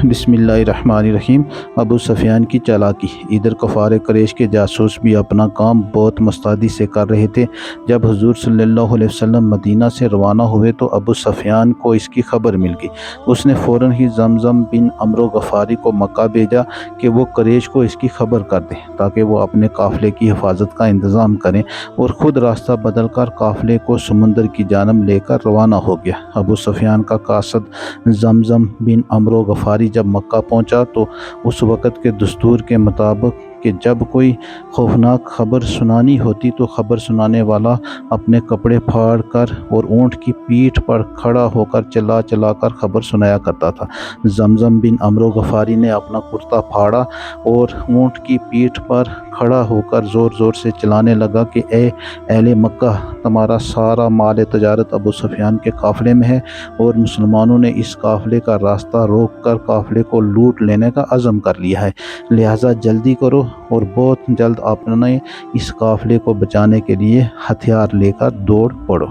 بسم اللہ الرحمن الرحیم۔ ابو سفیان کی چالاکی۔ ادھر کفار قریش کے جاسوس بھی اپنا کام بہت مستعدی سے کر رہے تھے۔ جب حضور صلی اللہ علیہ وسلم مدینہ سے روانہ ہوئے تو ابو سفیان کو اس کی خبر مل گئی۔ اس نے فوراً ہی زمزم بن عمرو غفاری کو مکہ بھیجا کہ وہ قریش کو اس کی خبر کر دیں تاکہ وہ اپنے قافلے کی حفاظت کا انتظام کریں، اور خود راستہ بدل کر قافلے کو سمندر کی جانب لے کر روانہ ہو گیا۔ ابو سفیان کا قاصد زمزم بن عمرو غفاری جب مکہ پہنچا تو اس وقت کے دستور کے مطابق کہ جب کوئی خوفناک خبر سنانی ہوتی تو خبر سنانے والا اپنے کپڑے پھاڑ کر اور اونٹ کی پیٹھ پر کھڑا ہو کر چلا چلا کر خبر سنایا کرتا تھا۔ زمزم بن عمرو غفاری نے اپنا کرتا پھاڑا اور اونٹ کی پیٹھ پر کھڑا ہو کر زور زور سے چلانے لگا کہ اے اہل مکہ، تمہارا سارا مال تجارت ابو سفیان کے قافلے میں ہے، اور مسلمانوں نے اس قافلے کا راستہ روک کر قافلے کو لوٹ لینے کا عزم کر لیا ہے، لہٰذا جلدی کرو اور بہت جلد اپنے اس قافلے کو بچانے کے لیے ہتھیار لے کر دوڑ پڑو۔